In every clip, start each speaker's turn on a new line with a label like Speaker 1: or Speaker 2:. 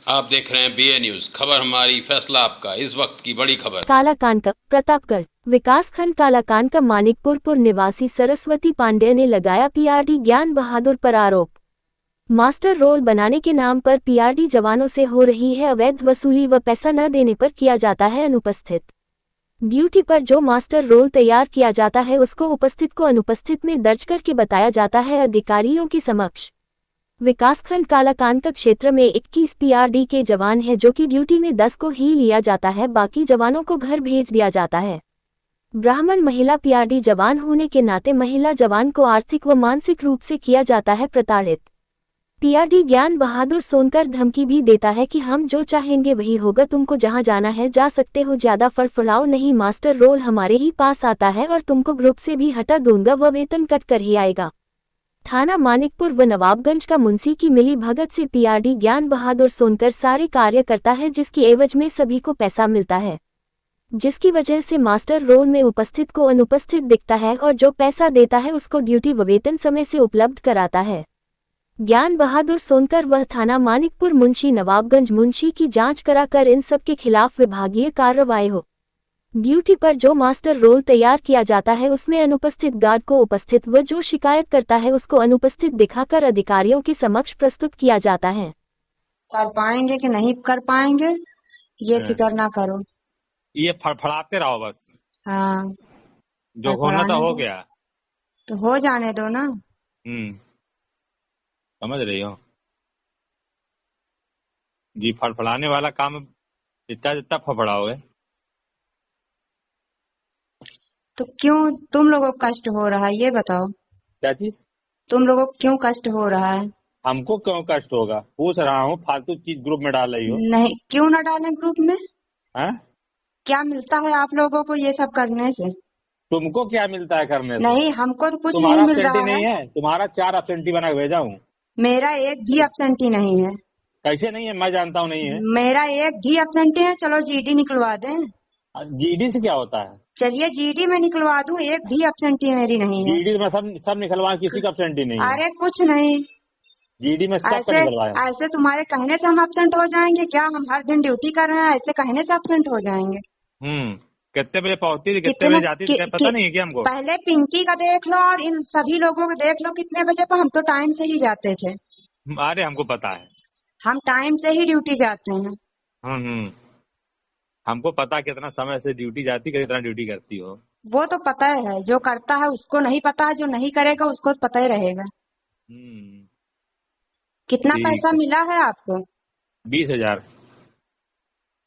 Speaker 1: आप देख रहे हैं BA न्यूज, खबर हमारी फैसला आपका। इस वक्त की बड़ी खबर।
Speaker 2: कालाकांत प्रतापगढ़ विकासखंड कालाकांत मानिकपुर निवासी सरस्वती पांडेय ने लगाया पीआरडी ज्ञान बहादुर पर आरोप। मास्टर रोल बनाने के नाम पर पीआरडी जवानों से हो रही है अवैध वसूली व पैसा न देने पर किया जाता है अनुपस्थित। ड्यूटी पर जो मास्टर रोल तैयार किया जाता है उसको उपस्थित को अनुपस्थित में दर्ज करके बताया जाता है अधिकारियों के समक्ष। विकासखंड कालाकांत क्षेत्र में 21 पीआरडी के जवान हैं जो कि ड्यूटी में 10 को ही लिया जाता है, बाकी जवानों को घर भेज दिया जाता है। ब्राह्मण महिला पीआरडी जवान होने के नाते महिला जवान को आर्थिक व मानसिक रूप से किया जाता है प्रताड़ित। पीआरडी ज्ञान बहादुर सोनकर धमकी भी देता है कि हम जो चाहेंगे वही होगा, तुमको जहां जाना है जा सकते हो, ज्यादा फड़फड़ाओ नहीं, मास्टर रोल हमारे ही पास आता है और तुमको ग्रुप से भी हटा दूंगा व वेतन कट कर ही आएगा। थाना मानिकपुर व नवाबगंज का मुंशी की मिली भगत से पीआरडी ज्ञान बहादुर सोनकर सारे कार्य करता है, जिसकी एवज में सभी को पैसा मिलता है, जिसकी वजह से मास्टर रोल में उपस्थित को अनुपस्थित दिखता है और जो पैसा देता है उसको ड्यूटी व वेतन समय से उपलब्ध कराता है। ज्ञान बहादुर सोनकर वह थाना मानिकपुर मुंशी नवाबगंज मुंशी की जांच कराकर इन सब के खिलाफ विभागीय कार्रवाई हो। ड्यूटी पर जो मास्टर रोल तैयार किया जाता है उसमें अनुपस्थित गार्ड को उपस्थित व जो शिकायत करता है उसको अनुपस्थित दिखाकर अधिकारियों के समक्ष प्रस्तुत किया जाता है।
Speaker 3: कर पाएंगे कि नहीं कर पाएंगे ये फिक्र ना करो,
Speaker 4: ये फड़फड़ाते रहो बस।
Speaker 3: हाँ
Speaker 4: जो होना तो हो गया,
Speaker 3: तो हो जाने दो ना।
Speaker 4: समझ रही हो जी, फड़फड़ाने वाला काम जितना जितना फड़फड़ाओगे
Speaker 3: तो क्यों तुम लोगों को कष्ट हो रहा है ये बताओ,
Speaker 4: क्या चीज?
Speaker 3: तुम लोगों को क्यों कष्ट हो रहा है?
Speaker 4: हमको क्यों कष्ट होगा? पूछ रहा हूँ, फालतू चीज ग्रुप में डाल रही हो।
Speaker 3: नहीं, क्यों ना डालें ग्रुप में?
Speaker 4: है?
Speaker 3: क्या मिलता है आप लोगों को ये सब करने से?
Speaker 4: तुमको क्या मिलता है करने से?
Speaker 3: नहीं, हमको तो कुछ नहीं
Speaker 4: तुम्हारा
Speaker 3: मिल रहा
Speaker 4: absentee नहीं है? तुम्हारा 4 absentee बना के भेजा हूँ।
Speaker 3: मेरा एक भी एब्सेंटी नहीं है।
Speaker 4: कैसे नहीं है? मैं जानता हूँ नहीं है।
Speaker 3: मेरा एक भी एब्सेंटी है। चलो जीडी निकलवा दें।
Speaker 4: जीडी से क्या होता है?
Speaker 3: चलिए जीडी में निकलवा दूं, एक भी एब्सेंटी मेरी नहीं है।
Speaker 4: जीडी में सब निकलवा, किसी का absentee नहीं है।
Speaker 3: अरे कुछ नहीं,
Speaker 4: जीडी में सबका
Speaker 3: ऐसे
Speaker 4: निकलवाया।
Speaker 3: ऐसे तुम्हारे कहने से हम एब्सेंट हो जाएंगे क्या? हम हर दिन ड्यूटी कर रहे हैं, ऐसे कहने से एब्सेंट हो जाएंगे?
Speaker 4: कितने बजे पहुंचती थी, कितने बजे जाती थी, पता नहीं है क्या हमको?
Speaker 3: पहले पिंकी का देख लो और इन सभी लोगों को देख लो कितने बजे पर, हम तो टाइम से ही जाते थे।
Speaker 4: अरे हमको पता है,
Speaker 3: हम टाइम से ही ड्यूटी जाते हैं।
Speaker 4: हमको पता कितना समय से ड्यूटी जाती, कितना ड्यूटी करती हो।
Speaker 3: वो तो पता है, जो करता है उसको नहीं पता है, जो नहीं करेगा उसको पता ही रहेगा। कितना पैसा मिला है आपको?
Speaker 4: 20,000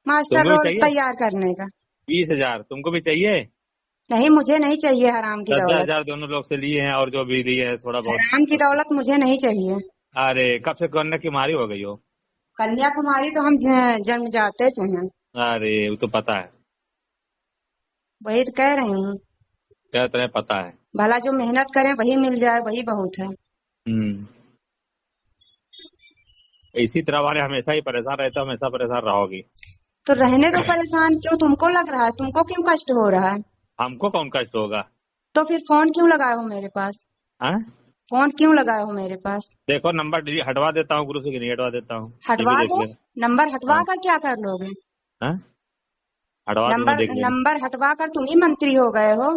Speaker 3: मास्टर रोल तैयार करने का।
Speaker 4: 20,000 तुमको भी चाहिए?
Speaker 3: नहीं, मुझे नहीं चाहिए हराम की दौलत।
Speaker 4: 10,000 दोनों लोग से लिए हैं और जो भी लिए है थोड़ा बहुत।
Speaker 3: हराम की दौलत मुझे नहीं चाहिए।
Speaker 4: अरे कब से कन्याकुमारी हो गई हो?
Speaker 3: कन्याकुमारी तो हम जन्म जाते से हैं।
Speaker 4: अरे वो तो पता है,
Speaker 3: वही तो कह रही हूँ,
Speaker 4: क्या तुम्हें पता है।
Speaker 3: भला जो मेहनत करें वही मिल जाए, वही बहुत है।
Speaker 4: इसी तरह वाले हमेशा ही परेशान रहते हो, हमेशा परेशान रहोगी।
Speaker 3: तो रहने दो परेशान, क्यों तुमको लग रहा है? तुमको क्यों कष्ट हो रहा है?
Speaker 4: हमको कौन कष्ट होगा?
Speaker 3: तो फिर फोन क्यों लगाए हो मेरे पास? फोन क्यों लगाए हो मेरे पास?
Speaker 4: देखो नंबर हटवा देता हूँ, ग्रुप से नहीं हटवा देता हूँ।
Speaker 3: हटवा दो। नंबर हटवा कर क्या कर लोगे? नंबर हटवा कर तुम ही मंत्री हो गए हो।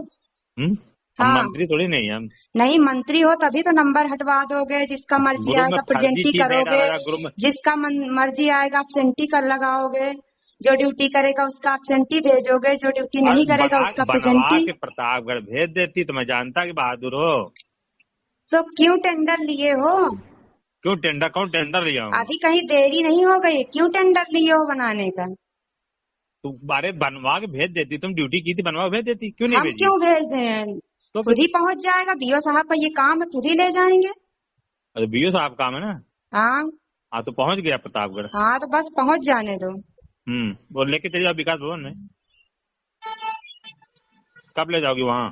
Speaker 4: हम मंत्री थोड़ी नहीं हम।
Speaker 3: नहीं, मंत्री हो तभी तो नंबर हटवा दोगे। जिसका मर्जी आएगा प्रेजेंटी करोगे, जिसका मर्जी आएगा एब्सेंटी कर लगाओगे, जो ड्यूटी करेगा उसका एब्सेंटी भेजोगे, जो ड्यूटी नहीं करेगा उसका प्रेजेंटी।
Speaker 4: प्रतापगढ़ भेज देती तो मैं जानता कि बहादुर हो।
Speaker 3: तो क्यों टेंडर लिए हो?
Speaker 4: क्यों टेंडर? कौन टेंडर लिया?
Speaker 3: अभी कहीं देरी नहीं हो गई? क्यों टेंडर लिए हो बनाने का?
Speaker 4: तुम्हारे बनवा के भेज देती, तुम ड्यूटी की थी, बनवा भेज देती, क्यों नहीं भेजी?
Speaker 3: क्यों भेज दें? तो खुद ही पहुंच जाएगा। बीओ साहब का ये काम है, खुद ही ले जाएंगे।
Speaker 4: अरे बीओ साहब काम है ना।
Speaker 3: हाँ
Speaker 4: तो पहुंच गया प्रतापगढ़।
Speaker 3: हाँ तो बस पहुंच जाने दो।
Speaker 4: वो लेके चले जाओ विकास भवन में। कब ले जाओगी वहाँ?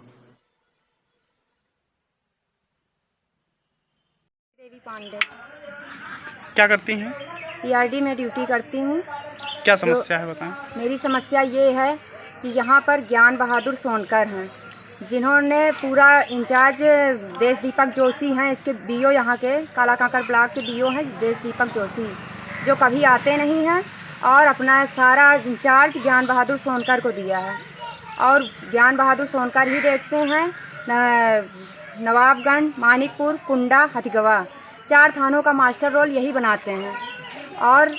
Speaker 5: देवी पांडे।
Speaker 6: क्या करती हैं?
Speaker 5: पीआरडी में ड्यूटी करती हूँ।
Speaker 6: क्या समस्या है बताएं?
Speaker 5: मेरी समस्या ये है कि यहाँ पर ज्ञान बहादुर सोनकर हैं, जिन्होंने पूरा इंचार्ज देश दीपक जोशी हैं, इसके बीओ यहाँ के कालाकांकर ब्लॉक के बीओ हैं देश दीपक जोशी। जो कभी आते नहीं हैं, और अपना सारा इंचार्ज ज्ञान बहादुर सोनकर को दिया है। और ज्ञान बहादुर सोनकर ही देखते हैं नवाबगंज, मानिकपुर, कुंडा, हथगवा 4 थानों का मास्टर रोल यही बनाते हैं। और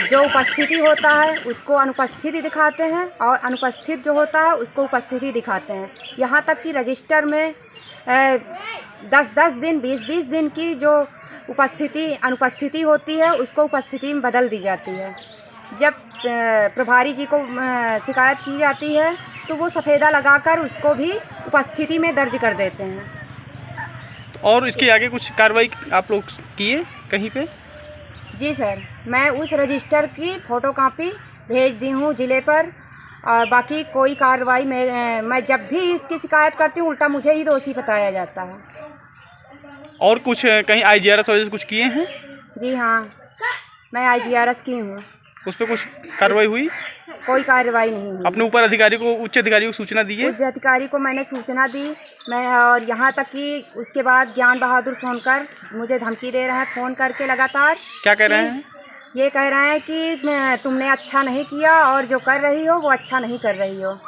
Speaker 5: जो उपस्थिति होता है उसको अनुपस्थिति दिखाते हैं, और अनुपस्थित जो होता है उसको उपस्थिति दिखाते हैं। यहाँ तक कि रजिस्टर में 10-10 दिन, 20-20 दिन की जो अनुपस्थिति होती है उसको उपस्थिति में बदल दी जाती है। जब प्रभारी जी को शिकायत की जाती है तो वो सफ़ेदा लगाकर उसको भी उपस्थिति में दर्ज कर देते हैं।
Speaker 6: और इसके आगे कुछ कार्रवाई आप लोग किए कहीं पे?
Speaker 5: जी सर, मैं उस रजिस्टर की फ़ोटोकॉपी भेज दी हूँ ज़िले पर, और बाकी कोई कार्रवाई मैं जब भी इसकी शिकायत करती हूँ उल्टा मुझे ही दोषी बताया जाता है।
Speaker 6: और कुछ कहीं IGRS वजह से कुछ किए हैं?
Speaker 5: जी हाँ, मैं IGRS की हूँ।
Speaker 6: उस पर कुछ कार्रवाई हुई?
Speaker 5: कोई कार्रवाई नहीं हुई।
Speaker 6: अपने ऊपर अधिकारी को, उच्च अधिकारी को सूचना दी है?
Speaker 5: उच्च अधिकारी को मैंने सूचना दी, और यहाँ तक कि उसके बाद ज्ञान बहादुर सोनकर मुझे धमकी दे रहे हैं फ़ोन करके लगातार।
Speaker 6: क्या कह रहे हैं?
Speaker 5: ये कह रहे हैं कि तुमने अच्छा नहीं किया, और जो कर रही हो वो अच्छा नहीं कर रही हो,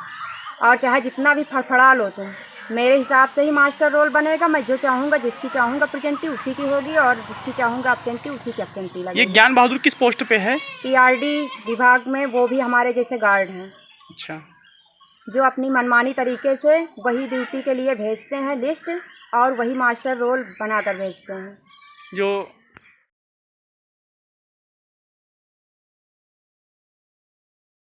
Speaker 5: और चाहे जितना भी फड़फड़ा लो तुम, मेरे हिसाब से ही मास्टर रोल बनेगा। मैं जो चाहूँगा, जिसकी चाहूँगा प्रेजेंटी उसी की होगी, और जिसकी चाहूँगा एब्सेंटी उसी की एब्सेंटी लगेगी।
Speaker 6: ये ज्ञान बहादुर किस पोस्ट पे है?
Speaker 5: PRD विभाग में, वो भी हमारे जैसे गार्ड हैं।
Speaker 6: अच्छा।
Speaker 5: जो अपनी मनमानी तरीके से वही ड्यूटी के लिए भेजते हैं लिस्ट, और वही मास्टर रोल बनाकर भेजते हैं।
Speaker 6: जो